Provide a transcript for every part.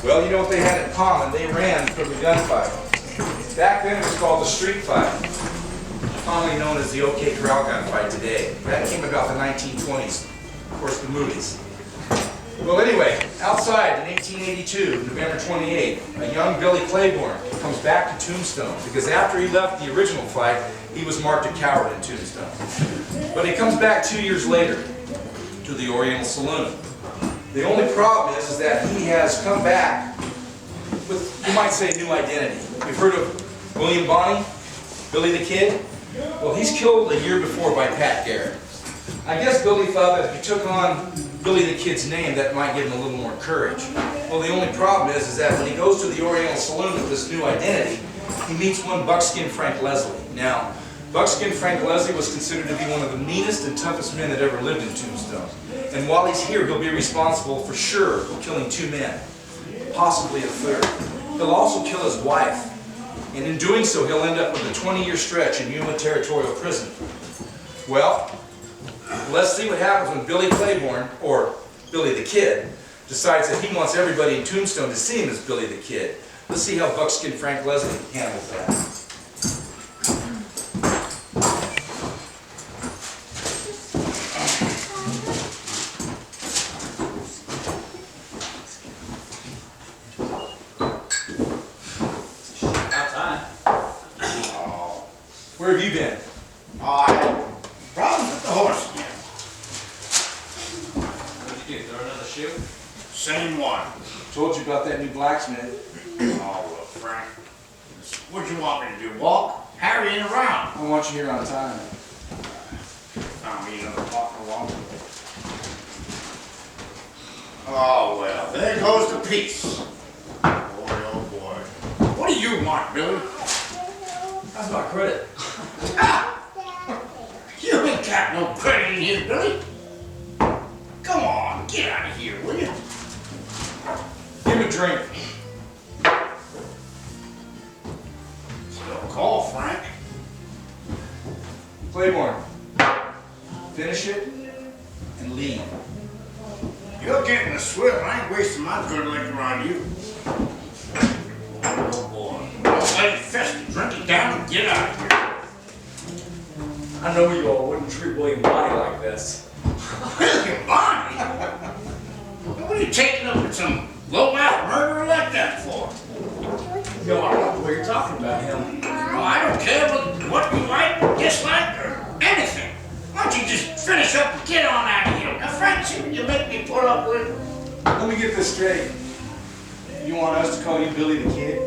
Well, you know what they had in common? They ran from the gunfight. Back then it was called the street fight, commonly known as the OK Corral gunfight today. That came about the 1920s, of course, the movies. Well, anyway, outside in 1882, November 28th, a young Billy Claiborne comes back to Tombstone because after he left the original fight, he was marked a coward in Tombstone. But he comes back 2 years later to the Oriental Saloon. The only problem is that he has come back with, you might say, a new identity. We've heard of William Bonney, Billy the Kid. Well, he's killed a year before by Pat Garrett. I guess Billy thought that if he took on Billy the Kid's name, that might give him a little more courage. Well, the only problem is that when he goes to the Oriental Saloon with this new identity, he meets one Buckskin Frank Leslie. Now, Buckskin Frank Leslie was considered to be one of the meanest and toughest men that ever lived in Tombstone. And while he's here, he'll be responsible for sure for killing 2 men, possibly a third. He'll also kill his wife. And in doing so, he'll end up with a 20-year stretch in Yuma Territorial Prison. Well, let's see what happens when Billy Claiborne, or Billy the Kid, decides that he wants everybody in Tombstone to see him as Billy the Kid. Let's see how Buckskin Frank Leslie handles that. Where have you been? I had problems with the horse again. What'd you do, throw another shoe? Same one. Told you about that new blacksmith. Oh, well, Frank. What'd you want me to do? Walk? Harry ain't around. I want you here on time. Found me another partner along. Oh, well, there goes the piece. Boy, oh boy. What do you want, Billy? How's my credit? You ain't got no credit in here, Billy. Come on, get out of here, will you? Give him a drink. Still call, Frank. Claiborne, finish it and leave. You're getting a swill. I ain't wasting my good liquor on you. Oh, boy. Let it fester. Drink it down and get out of here. I know you all wouldn't treat William Bonney like this. William Bonney? What are you taking up with some low-life murderer like that for? Yo, I don't know what you're talking about him. Oh, I don't care what you like, dislike, or anything. Why don't you just finish up and get on out of here? Now, Frank, see what you make me put up with? Let me get this straight. You want us to call you Billy the Kid?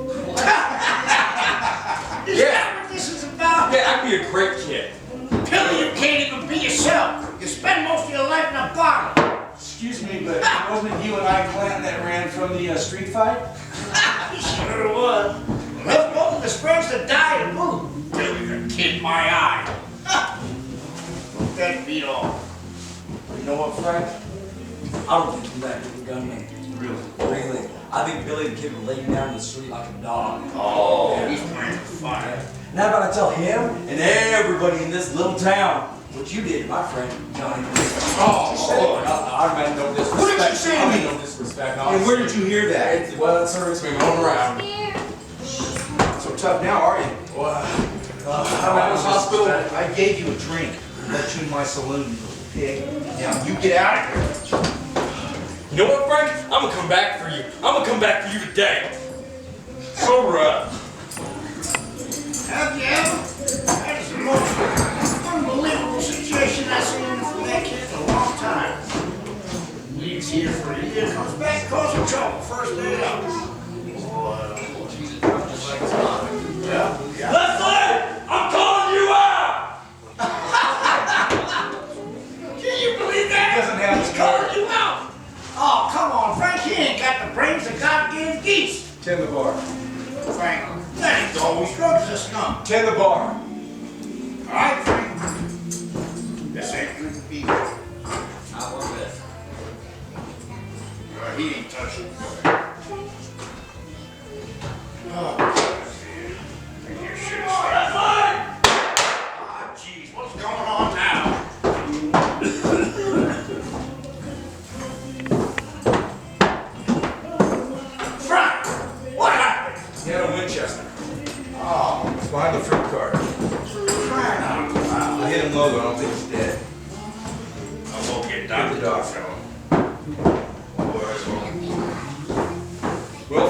Is that what this is about? Yeah, I'd be a great kid. Billy, you can't even be yourself. You spend most of your life in a bottle. Excuse me, but wasn't it you and I, Clanton, that ran from the street fight? Sure was. Left both of his friends to die and move. Billy the Kid, my eye. That beat all. You know what, Frank? I don't think you're that good a gunman. Really? I think Billy the Kid would lay you down in the street like a dog. Oh, Yeah. he's playing for fire. And how about I tell him and everybody in this little town what you did to my friend Johnny? Oh, I meant no disrespect. What did you say to I me? meant no disrespect. And where did you hear that? Well, sir, it's been going around. So tough now, are you? Well, I'm out of the hospital. I gave you a drink. Let you in my saloon, you little pig. Now you get out of here. you know what, Frank? I'm gonna come back for you. I'm gonna come back for you today. So rough. have you ever? That is the most unbelievable situation I've seen from that kid in a long time. Leaves here for a year, comes back, causing trouble first day out. Yeah. Leslie, I'm calling you out. Can you believe that? He doesn't have his He's calling card. you out. Oh, come on, Frank. He ain't got the brains that God gave geese. Tend the bar. Frank, let him go. He's drugs a skunk. Tend the bar. All right, Frank. This ain't good to be. I want this. He ain't touching. Oh, you should have said. Ah, jeez, what's going on now?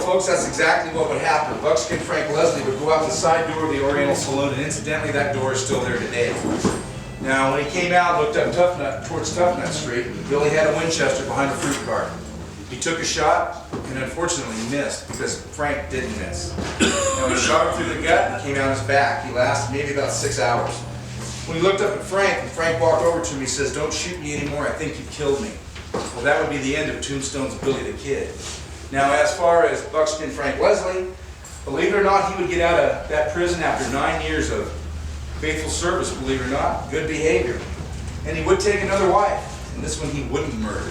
folks, that's exactly what would happen. Buckskin Frank Leslie would go out the side door of the Oriental Saloon, and incidentally, that door is still there today. Now, when he came out and looked up towards Tough Nut Street, Billy had a Winchester behind the fruit cart. He took a shot, and unfortunately missed, because Frank didn't miss. Now, he shot him through the gut and came out his back. He lasted maybe about 6 hours. When he looked up at Frank, and Frank walked over to him, he says, "Don't shoot me anymore, I think you killed me." Well, that would be the end of Tombstone's Billy the Kid. Now, as far as Buckskin Frank Leslie, believe it or not, he would get out of that prison after 9 years of faithful service, believe it or not, good behavior. And he would take another wife, and this one he wouldn't murder.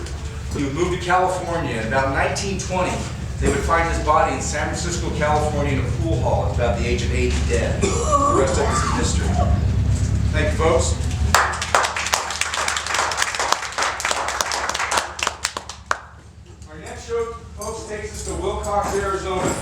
He would move to California, and about 1920, they would find his body in San Francisco, California in a pool hall at about the age of 80 dead. The rest of it is a mystery. Thank you, folks. Our next show, folks, takes us to Wilcox, Arizona.